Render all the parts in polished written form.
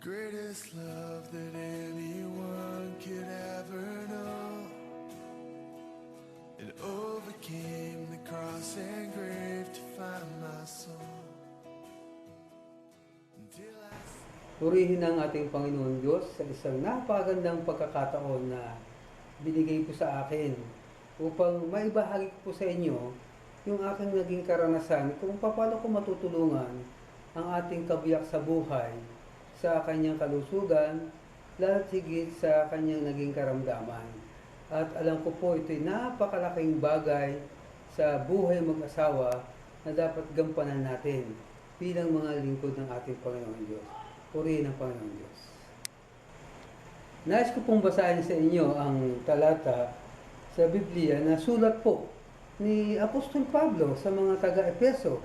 Greatest love that anyone could ever know. It overcame the cross and grave to find my soul. Until I Purihin ang ating Panginoon Diyos sa isang napakagandang pagkakataon na binigay po sa akin upang maibahagi ko po sa inyo yung aking naging karanasan kung paano ko matutulungan ang ating kabiyak sa buhay sa kanyang kalusugan, lahat higit sa kanyang naging karamdaman. At alam ko po ito'y napakalaking bagay sa buhay mag-asawa na dapat gampanan natin bilang mga lingkod ng ating Panginoon Diyos. Purihin ang Panginoon Diyos. Nais ko pong basahin sa inyo ang talata sa Biblia na sulat po ni Apostol Pablo sa mga taga-Epeso.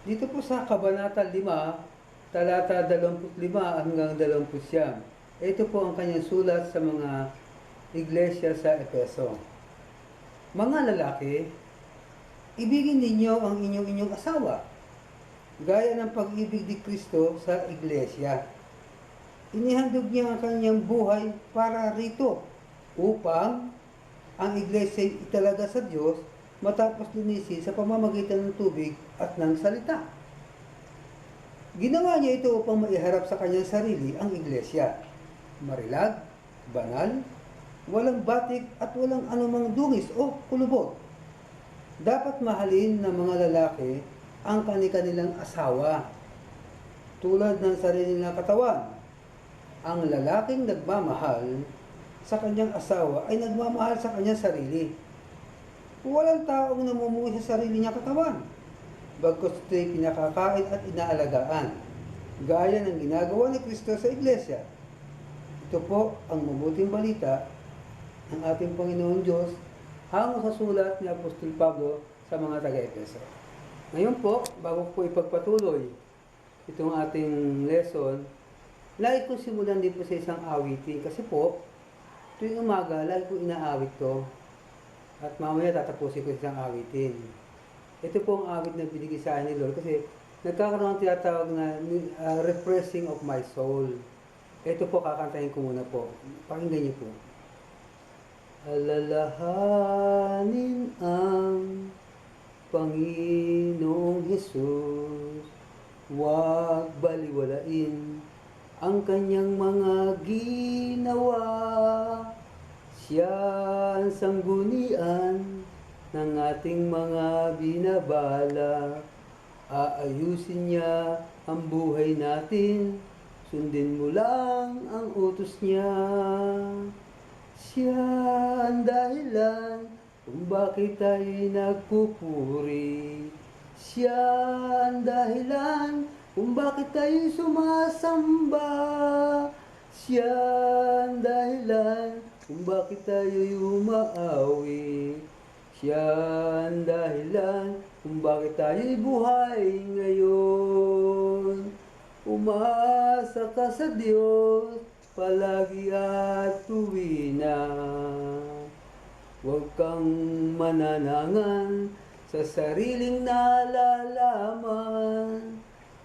Dito po sa Kabanata 5, talata 25 hanggang 29. Ito po ang kanyang sulat sa mga iglesia sa Epeso. Mga lalaki, ibigin ninyo ang inyong asawa, gaya ng pag-ibig ni Kristo sa iglesia. Inihandog niya ang kanyang buhay para rito, upang ang iglesia italaga sa Diyos matapos linisin sa pamamagitan ng tubig at ng salita. Ginawa niya ito upang maiharap sa kanyang sarili ang iglesia. Marilag, banal, walang batik at walang anumang dungis o kulubot. Dapat mahalin ng mga lalaki ang kanilang asawa, tulad ng sarili nilang katawan. Ang lalaking nagmamahal sa kanyang asawa ay nagmamahal sa kanyang sarili. Walang taong namumuhay sa sarili niyang katawan, bagkus ito'y pinakakain at inaalagaan, gaya ng ginagawa ni Kristo sa iglesia. Ito po ang mabuting balita ng ating Panginoon Diyos hango sa sulat ni Apostol Pablo sa mga taga-Epeso. Ngayon po, bago po ipagpatuloy itong ating lesson, lagi ko simulan din po sa isang awitin. Kasi po, tuwing umaga, lagi ko inaawit to. At mamaya tatapusin ko isang awitin. Ito po ang awit na binigay sa akin ni Lord kasi nagkakaroon ng tinatawag na refreshing of my soul. Ito po, kakantahin ko muna po. Pakinggan niyo po. Alalahanin ang Panginoong Hesus, huwag baliwalain ang kanyang mga ginawa. Siya ang sanggunian ng ating mga binabala. Aayusin niya ang buhay natin, sundin mo lang ang utos niya. Siya ang dahilan kung bakit tayo'y nagpupuri. Siya ang dahilan kung bakit tayo'y sumasamba. Siya ang dahilan kung bakit tayo'y umaawi. Siya ang dahilan kung bakit tayo'y buhay ngayon. Umasa ka sa Diyos palagi at tuwina. Huwag kang mananangan sa sariling nalalaman.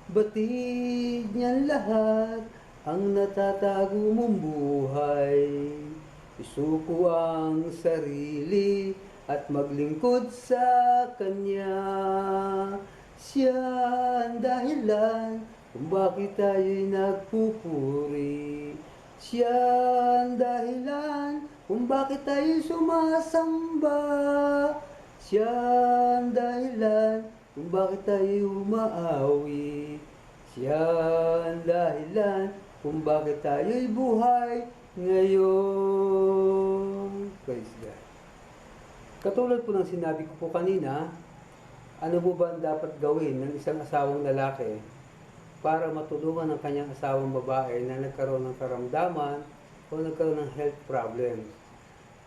Batid niyan lahat ang natatago mong buhay. Isuko ang sarili at maglingkod sa Kanya. Siya ang dahilan kung bakit tayo'y nagpupuri. Siya ang dahilan kung bakit tayo'y sumasamba. Siya ang dahilan kung bakit tayo'y umaawi. Siya ang dahilan kung bakit tayo'y buhay ngayon. Praise God. Katulad po ng sinabi ko po kanina, ano po ba ang dapat gawin ng isang asawang lalaki para matulungan ang kanyang asawang babae na nagkaroon ng karamdaman o nagkaroon ng health problems?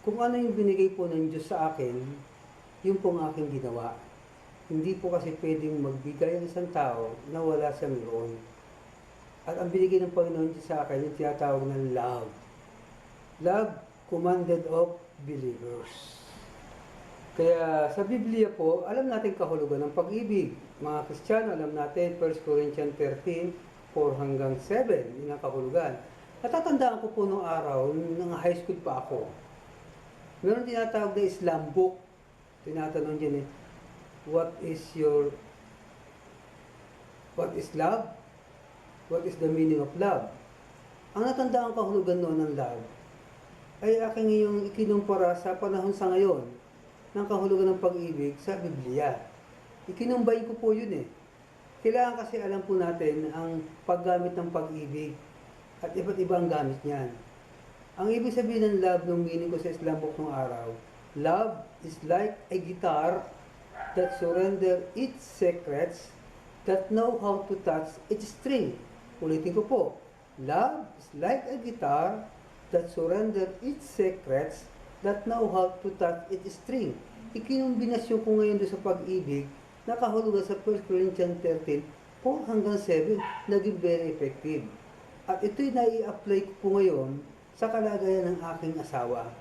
Kung ano yung binigay po ng Diyos sa akin, yun po ang aking ginawa. Hindi po kasi pwedeng magbigay ang isang tao na wala siyang roon. At ang binigay ng Panginoon Diyos sa akin, yung tinatawag ng love. Love commanded of believers. Kaya sa Biblia po, alam natin kahulugan ng pag-ibig. Mga Kristiyano, alam natin 1 Corinthians 13, 4 hanggang 7, yun ang kahulugan. Natatandaan ko po nung araw, nung high school pa ako, meron tinatawag na Islam book. Tinatanong dyan what is love? What is the meaning of love? Ang natandaan kahulugan noon ng love, ay aking yung ikinumpara sa panahon sa ngayon ng kahulugan ng pag-ibig sa Biblia. Ikinumbay ko po yun Kailangan kasi alam po natin ang paggamit ng pag-ibig at iba't ibang gamit niyan. Ang ibig sabihin ng love ng meaning ko sa Islam book ng araw, love is like a guitar that surrender its secrets, that know how to touch its string. Ulitin ko po, love is like a guitar that surrender its secrets, that know how to touch its string. Ikinumbinasyon ko ngayon doon sa pag-ibig, nakahulugan sa 1 Corinthians 13, 4 hanggang 7, naging very effective. At ito'y nai-apply ko po ngayon sa kalagayan ng aking asawa.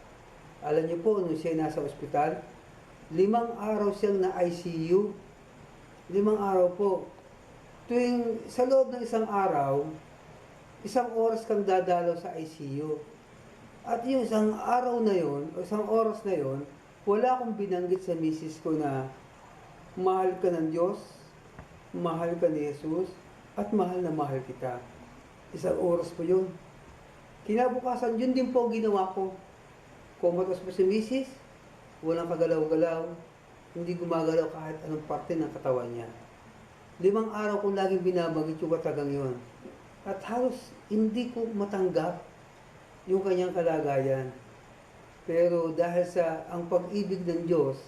Alam niyo po, nung siya nasa ospital, 5 araw siyang na-ICU. 5 araw po. Sa loob ng isang araw, 1 oras kang dadalaw sa ICU. At yung isang araw na yon, o 1 oras na yon, wala akong binanggit sa misis ko na mahal ka ng Diyos, mahal ka ni Jesus, at mahal na mahal kita. 1 oras po yun. Kinabukasan, yun din po ginawa ko. Kumatas po si misis, walang kagalaw-galaw, hindi gumagalaw kahit anong parte ng katawan niya. 5 araw kong laging binabanggit yung katagang yun. At halos hindi ko matanggap yung kanyang kalagayan. Pero dahil sa ang pag-ibig ng Diyos,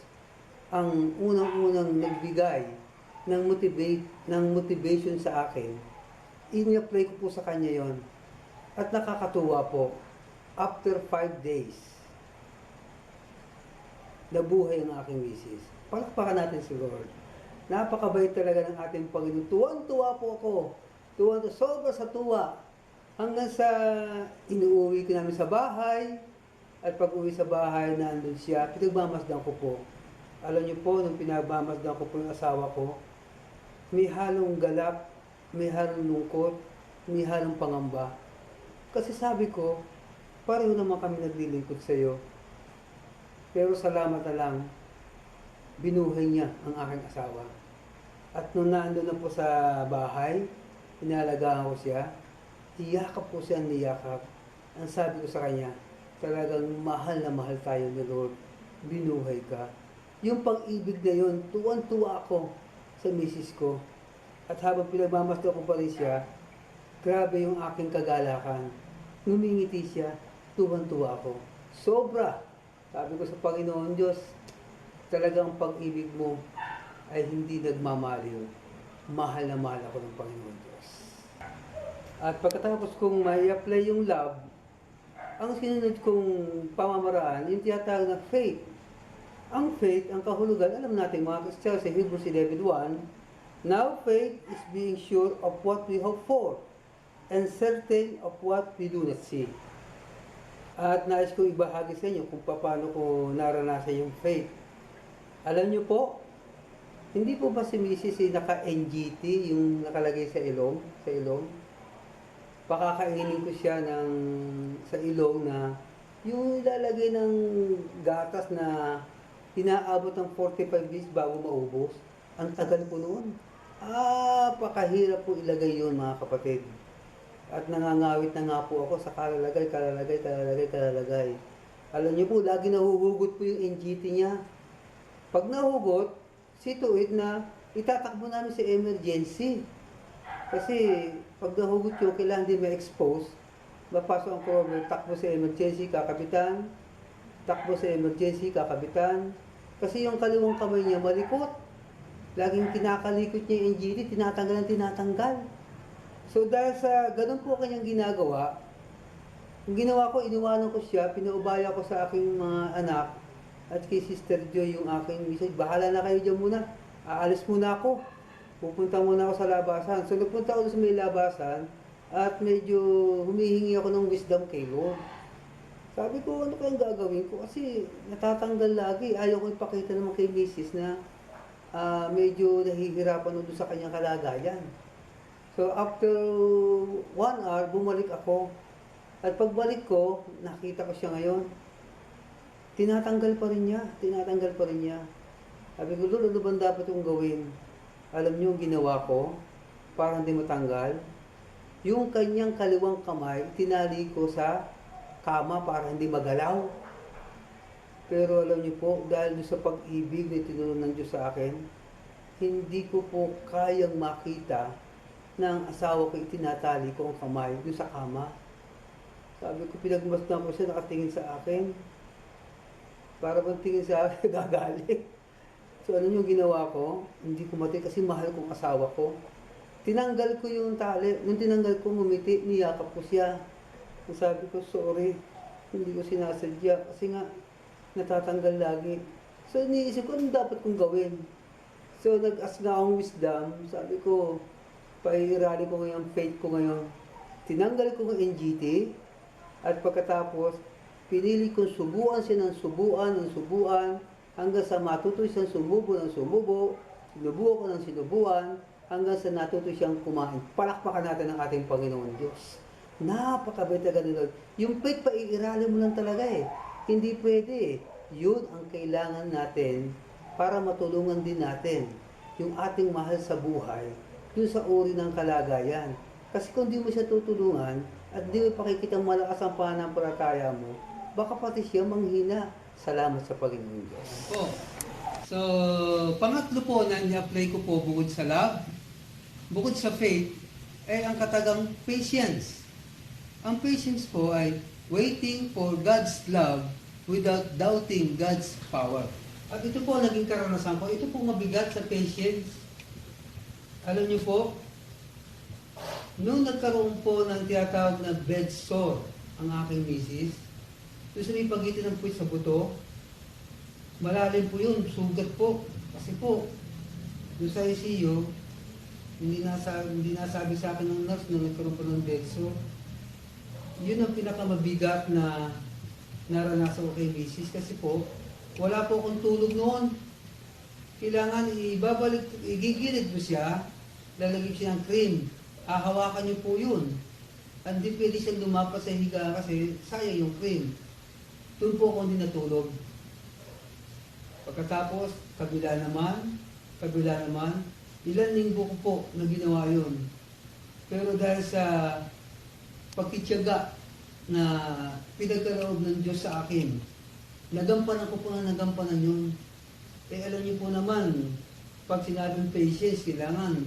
ang unang-unang nagbigay ng motivation sa akin, in-apply ko po sa kanya yon. At nakakatuwa po, after 5 days, nabuhay ang aking misis. Palakpakan natin si Lord. Napakabait talaga ng ating Panginoon. Tuwan-tuwa po ako. Sobra sa tuwa. Hanggang sa inuuwi ko namin sa bahay. At pag uwi sa bahay, nandun siya. Pinagmamasdan ko po. Alam niyo po, nung pinagmamasdan ko po yung asawa ko, may halong galak, may halong lungkot, may halong pangamba. Kasi sabi ko, pareho naman kami naglilingkod sa iyo. Pero salamat na lang, binuhay niya ang aking asawa. At nung naandun na po sa bahay, inalagaan ko siya, iyakap po siya niyakap. Ang sabi ko sa kanya, talagang mahal na mahal tayo ni Lord. Binuhay ka. Yung pag-ibig na yun, tuwan-tuwa ako sa misis ko. At habang pinagmamasdan ko pa rin siya, grabe yung aking kagalakan. Ngumingiti siya, tuwan-tuwa ako. Sobra. Sabi ko sa Panginoon Diyos, talagang pag-ibig mo ay hindi nagmamaliw. Mahal na mahal ako ng Panginoon Diyos. At pagkatapos kong may-apply yung love, ang sinunod kong pamamaraan, yung tinatawag na faith. Ang faith, ang kahulugan, alam natin mga Kristiyano sa Hebrews 11:1, now faith is being sure of what we hope for, and certain of what we do not see. At nais kong ibahagi sa inyo kung paano ko naranasan yung faith. Alam niyo po, hindi po ba si Mrs. naka-NGT, yung nakalagay sa ilong? Pakakainin ko siya sa ilong na yung ilalagay ng gatas na inaabot ng 45 days bago maubos. Ang tagal po noon. Pakahirap po ilagay yun mga kapatid. At nangangawit na nga po ako sa kalalagay. Alam niyo po, lagi nahuhugot po yung NGT niya. Pag nahugot, situit na itatakbo namin sa emergency. Kasi pag nahugot yun, kailangan din ma-expose. Mapasok ang cover, takbo sa emergency, kakabitan. Takbo sa emergency, kakabitan. Kasi yung kaliwang kamay niya malikot. Laging kinakalikot niya yung NGT, tinatanggal. So dahil sa ganun po kanyang ginagawa, yung ginawa ko, iniwanan ko siya, pinaubaya ko sa aking mga anak at kay Sister Joy yung aking message, bahala na kayo dyan muna, aalis muna ako, pupunta muna ako sa labasan. So nagpunta ako sa may labasan at medyo humihingi ako ng wisdom kay Lord. Sabi ko, ano kayang gagawin ko? Kasi natatanggal lagi, ayaw ko ipakita naman kay Mrs. na medyo nahihirapan doon sa kanyang kalagayan. So after 1 hour, bumalik ako. At pagbalik ko, nakita ko siya ngayon. Tinatanggal pa rin niya. Sabi ko, Lord, ano bang dapat kong gawin? Alam niyo yung ginawa ko para hindi matanggal? Yung kanyang kaliwang kamay, tinali ko sa kama para hindi magalaw. Pero alam niyo po, dahil sa pag-ibig na tinulong ng Diyos sa akin, hindi ko po kayang makita na ang asawa ko itinatali ko ang kamay doon sa kama. Sabi ko, pinagmasdan ko siya, nakatingin sa akin. Para bang tingin sa akin, gagaling. So ano yung ginawa ko? Hindi ko mati kasi mahal kong asawa ko. Tinanggal ko yung tali. Nung tinanggal ko, ngumiti, niyakap ko siya. Sabi ko, sorry, hindi ko sinasadya. Kasi nga, natatanggal lagi. So iniisip ko, ano dapat kong gawin? So nag-ask na akong wisdom. Sabi ko, pairali ko ngayon, faith ko ngayon. Tinanggal ko ng NGT. At pagkatapos, pinili kong subuan siya ng subuan, hanggang sa matuto siyang sumubo ng sumubo, sinubuan ko ng sinubuan, hanggang sa natuto siyang kumain. Palakpakan natin ang ating Panginoon Diyos. Napakabait na ganun. Yung faith, paiirali mo lang talaga eh. Hindi pwede. Yun ang kailangan natin para matulungan din natin yung ating mahal sa buhay, yung sa uri ng kalagayan. Kasi kung di mo siya tutulungan at di mo pakikita malakas ang pananampalataya mo, baka pati siya manghina. Salamat sa Panginoon Diyos. So, pangatlo po na i-apply ko po bukod sa love, bukod sa faith, ay ang katagang patience. Ang patience po ay waiting for God's love without doubting God's power. At ito po naging karanasan ko. Ito po mabigat sa patience. Alam niyo po, nung nagkaroon po ng tinatawag na bed sore ang aking misis, doon sa may pagitan ng puwit sa buto, malalim po yun, sugat po. Kasi po, doon sa ICU, hindi nasabi sa akin ng nurse na nagkaroon po ng bed sore. Yun ang pinakamabigat na naranasan ko kay misis kasi po, wala po akong tulog noon. Kailangan igigilid mo siya, lalagyan siya ng cream. Hahawakan niyo po yun. Hindi pwede siyang lumapas sa higa kasi sayang yung cream. Doon po ako hindi natulog. Pagkatapos, kabila naman, ilang linggo ko po na ginawa yun. Pero dahil sa pagkityaga na pinagkaloob ng Diyos sa akin, nagampanan ko po na nagampanan yun. Alam niyo po naman, pag sinabing patience, kailangan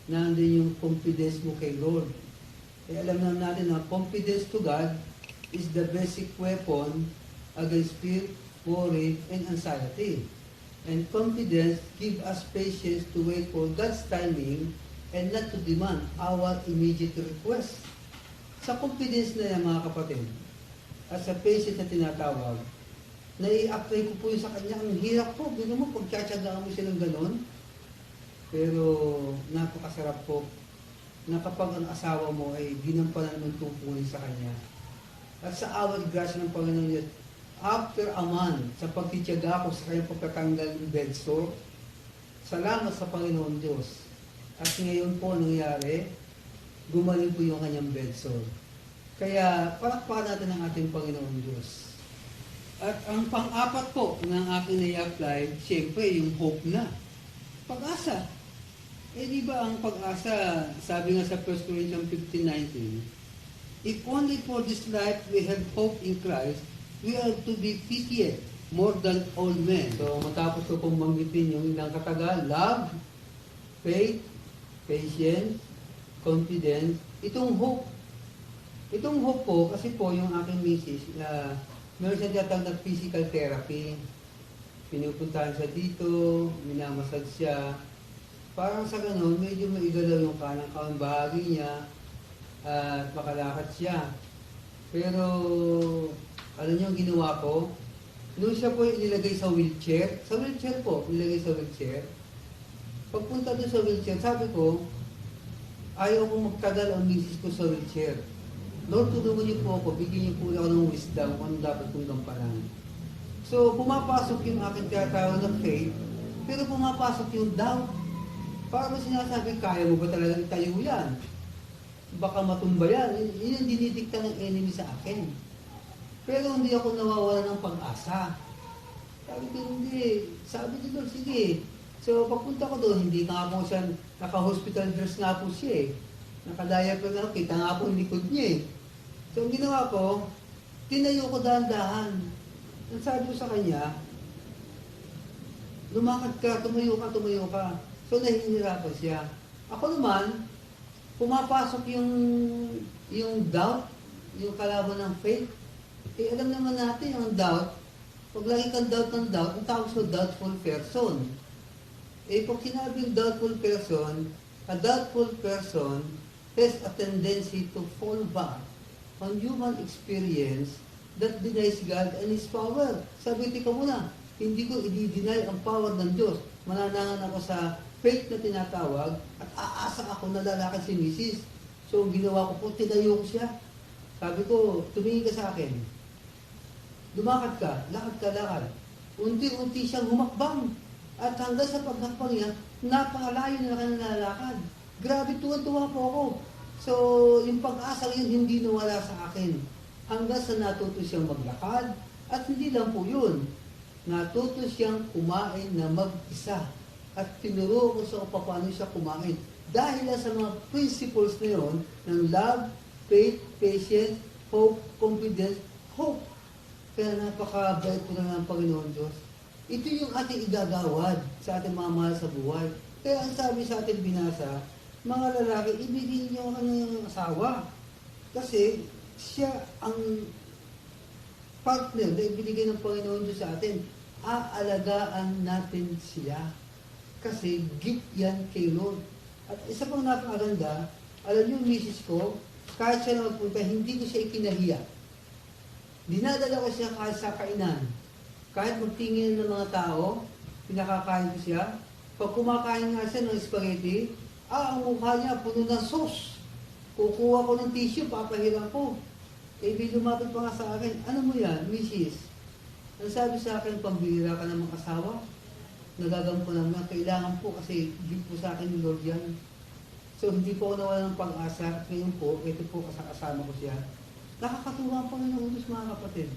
nandun yung confidence mo kay Lord. Alam naman natin na confidence to God is the basic weapon against fear, worry, and anxiety. And confidence gives us patience to wait for God's timing and not to demand our immediate request. Sa confidence na yan, mga kapatid, at sa patience na tinatawag, nai-apply ko po yun sa kanya. Ang hirap po, gano'n mo, pagtsatsagaan mo siya ng gano'n. Pero napakasarap po na kapag ang asawa mo ay ginampanan ng tungkulin sa kanya. At sa awat grasya ng Panginoon Diyos, after a month, sa pagtityaga ko sa kanyang pagkatanggal ng bed sore, salamat sa Panginoon Diyos. At ngayon po nangyari, gumaling po yung kanyang bed sore. Kaya palakpakan natin ang ating Panginoon Diyos. At ang pang-apat po ng aking na-apply, siyempre yung hope na. Pag-asa. Di ba ang pag-asa, sabi nga sa 1 Corinthians 15:19, if only for this life we have hope in Christ, we are to be pitied more than all men. So matapos ko pong banggitin yung ilang kataga, love, faith, patience, confidence, itong hope. Itong hope po, kasi po yung aking misis, meron siya tinatawag na physical therapy. Pinupuntahan siya dito, minamasad siya. Parang sa ganun, medyo maigalaw yung kanang bahagi niya at makalakad siya. Pero, ano yung ginawa ko? Nung siya po inilagay sa wheelchair po, nilagay sa wheelchair. Pagpunta doon sa wheelchair, sabi ko, ayaw kong magtagal ang misis ko sa wheelchair. Lord, tulungan niyo po ako, bigyan niyo po ako ng wisdom kung ano dapat kong gampanan. So, pumapasok yung aking tinatawag na faith, pero pumapasok yung doubt. Para mo sinasabi, kaya mo ba talaga itayo yan? Baka matumba yan. Yun ang dinidikta ng enemy sa akin. Pero hindi ako nawawala ng pag-asa. Sabi ko, hindi. Sabi ko doon, sige. So, pagpunta ko doon, hindi nga po siya, naka-hospital dress nga po siya eh. Naka-diaper nga, kita nga po yung likod niya eh. So, ang ginawa ko, tinayo ko dahan-dahan. Ang sabi ko sa kanya, lumakad ka, tumayo ka, tumayo ka. So, nahihirapan siya. Ako naman, pumapasok yung doubt, yung kalaban ng faith. Eh, alam naman natin yung doubt, pag lagi kang doubt ng doubt, ang tawag sa doubtful person. Eh, pag sinabing doubtful person, a doubtful person has a tendency to fall back on human experience that denies God and His power. Sabi, tika muna, hindi ko i-deny ang power ng Diyos. Mananangan ako sa faith na tinatawag at aasa ako na lalakad si Mrs. So, ginawa ko po, tinayo ko siya. Sabi ko, tumingin ka sa akin. Lumakad ka, lakad. Unti-unti siyang humakbang. At hanggang sa paghakbang niya, napakalayo na kanya nalalakad. Grabe, tuwan-tuwa po ako. So, yung pag-asa yun, hindi nawala sa akin. Hanggang sa natuto siyang maglakad. At hindi lang po yun. Natuto siyang kumain na mag-isa. At tinuro ko sa kung paano siya kumain. Dahil sa mga principles na yun, ng love, faith, patience, hope, confidence, hope. Kaya napakabait po na ng Panginoon Diyos. Ito yung ating igagawad sa ating mga mahal sa buhay. Kaya ang sabi sa ating binasa, mga lalaki, ibigin niyo ang kanyang asawa. Kasi siya ang partner na ibinigay ng Panginoon Diyos sa atin. Aalagaan natin sila. Kasi gift yan kay Lord. At isa pang napakaganda, alam niyo, misis ko, kahit siya na magpunta, hindi ko siya ikinahiya. Dinadala ko siya kahit sa kainan. Kahit magtingin ng mga tao, pinakakain ko siya. Pag kumakain nga siya ng spaghetti, ang mukha niya puno ng sauce. Kukuha ko ng tissue, papahiram ko. Eh, lumapit pa nga sa akin, ano mo yan, Mrs.? Ang sabi sa akin, pambihira ka ng mga asawa. Nagagampo naman, kailangan po kasi gift po sa akin ni Lord yan. So, hindi po ako nawala ng pag-asa. At ngayon po, ito po kasama ko siya. Nakakatuwa po ng Diyos, mga kapatid.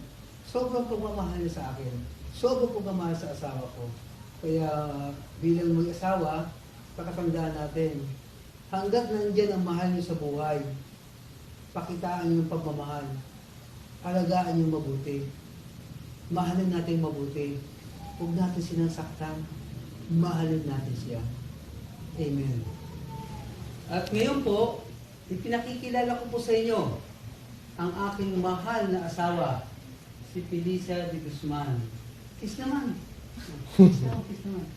Sobrang pagmamahal niya sa akin. Sobrang pagmamahal sa asawa ko. Kaya bilang mag-asawa, pakatandaan natin, hanggat nandyan ang mahal niyo sa buhay, pakitaan niyo yung pagmamahal. Alagaan niyo mabuti. Mahalin natin mabuti. Huwag natin sinasaktan. Mahalin natin siya. Amen. At ngayon po, ipinakikilala ko po sa inyo ang aking mahal na asawa, si Felisa de Guzman. Kiss naman. Kiss naman.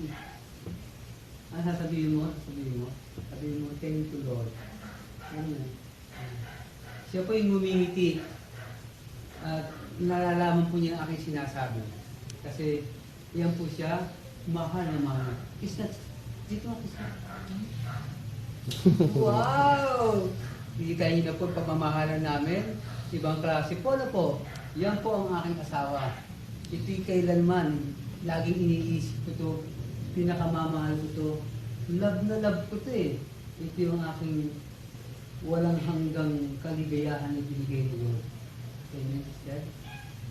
Ano sasabihin mo? Sabihin mo, thank you Lord. Ano? Siya po yung ngumingiti. At nalalaman po niya ang aking sinasabi. Kasi yan po siya, mahal na mahal. Kiss na. Dito nga, kiss na. Wow! Hindi kayo na po pagmamahalan namin. Ibang klase po na po. Yan po ang aking asawa. Ito'y kailanman. Laging iniisip ko to. Pinakamamahal ko to. Love na love ko to eh. Ito yung aking walang hanggang kaligayahan na binigay ni Lord. Amen. Dad?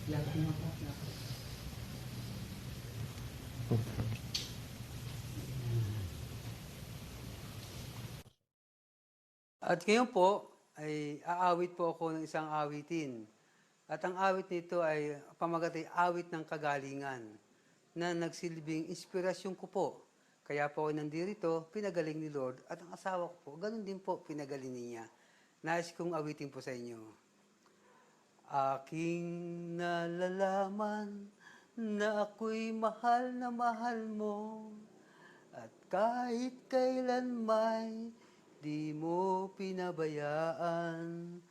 Lakot mo ako. At ngayon po, ay aawit po ako ng isang awitin. At ang awit nito ay pamagat ay awit ng kagalingan na nagsilbing inspirasyon ko po. Kaya po ako nandito, pinagaling ni Lord. At ang asawa ko po, ganun din po, pinagaling niya. Nais kong awitin po sa inyo. Aking nalalaman na ako'y mahal na mahal mo. At kahit kailan may di mo pinabayaan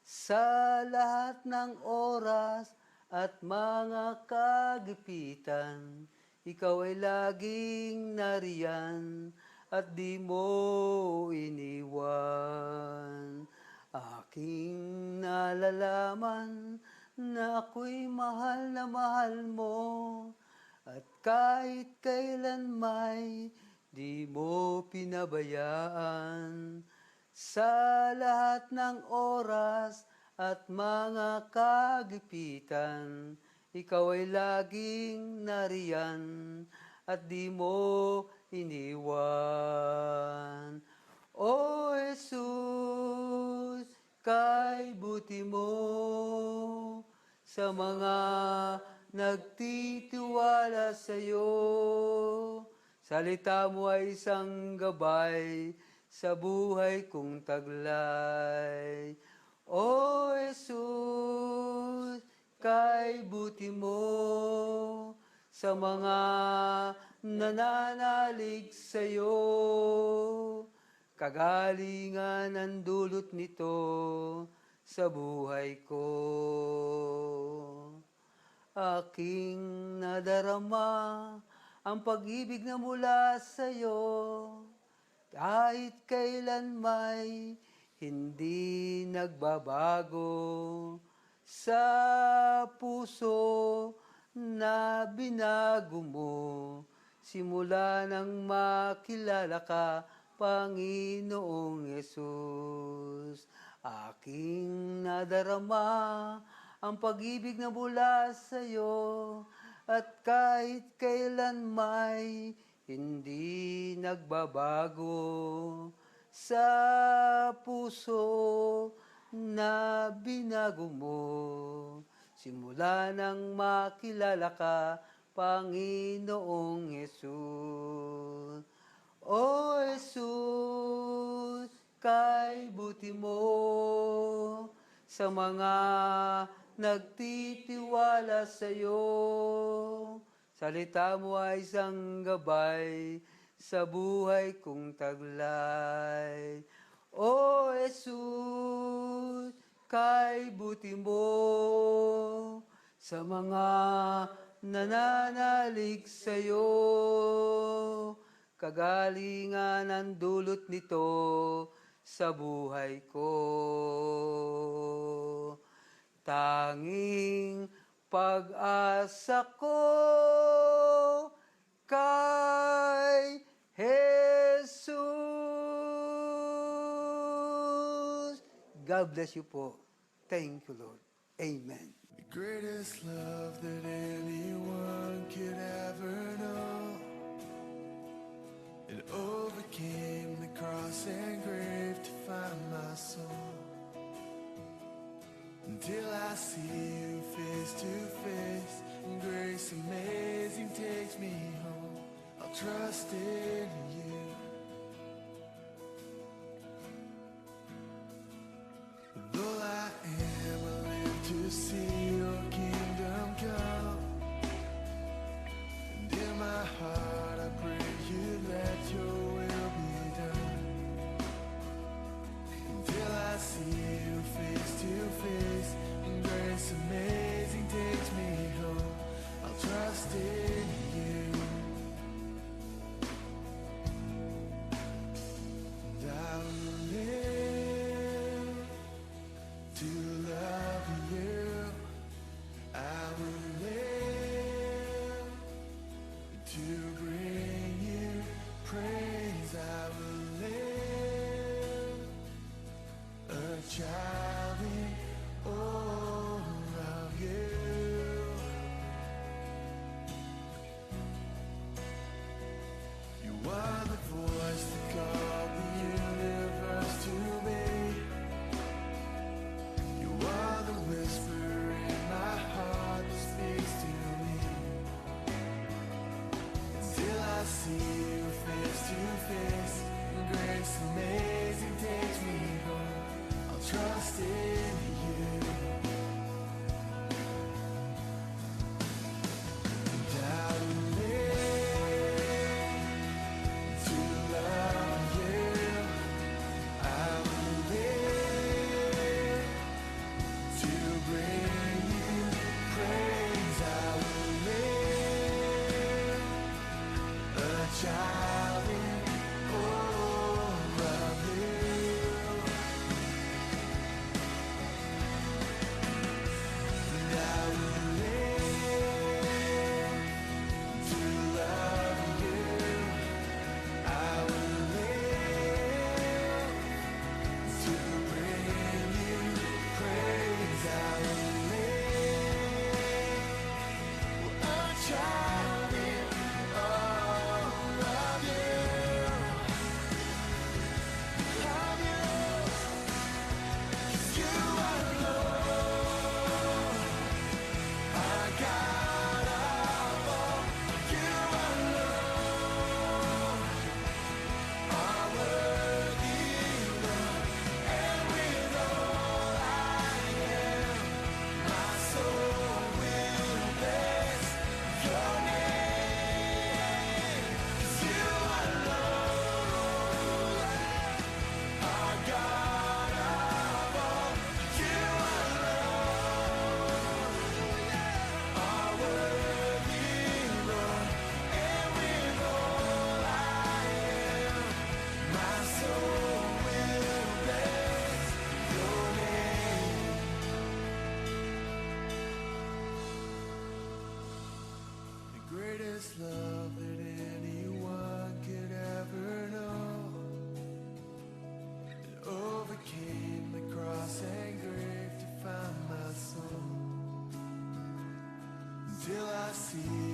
sa lahat ng oras at mga kagipitan. Ikaw ay laging nariyan at di mo iniwan. Aking nalalaman na ako'y mahal na mahal mo. At kahit kailan may di mo pinabayaan. Sa lahat ng oras at mga kagipitan, ikaw ay laging nariyan at di mo iniwan. O Jesus, kay buti mo sa mga nagtitiwala sa iyo. Salita mo ay isang gabay sa buhay kong taglay. O Jesus, kay buti mo sa mga nananalig sa iyo. Kagalingan ang dulot nito sa buhay ko. Aking nadarama ang pag-ibig na mula sa iyo, kahit kailan may hindi nagbabago sa puso na binago mo. Simula nang makilala ka, Panginoong Yesus. Aking nadarama ang pag-ibig na mula sa iyo, at kahit kailan may hindi nagbabago sa puso na binago mo. Simula nang makilala ka, Panginoong Yesus. O Jesus, kay buti mo sa mga nagtitiwala sa iyo. Salita mo ay isang gabay sa buhay kong taglay. O Jesus, kay buti mo sa mga nananalig sa iyo. Kagalingan ang dulot nito sa buhay ko. Tanging pag-asa ko kay Jesus. God bless you po. Thank you, Lord. Amen. The greatest love that anyone could ever know. It overcame the cross and grave to find my soul. Until I see you face to face, and grace amazing takes me home. I'll trust in you. Though I am, I live to see your kingdom come. And in my heart I pray you let your will be done. Until I see you face to face, and grace amazing takes me home. I'll trust in you. And I will live to love you. I will live to bring you praise. I will live a child in all of you. You are the voice that called the universe to me. You are the whisper in my heart that speaks to me. Until I see you face to face, and grace amazing takes me home. I'll trust in you. And I will live to love you. I will live to bring you praise. I will live a child in all of you. greatest love that anyone could ever know. It overcame the cross and grave to find my soul. Until I see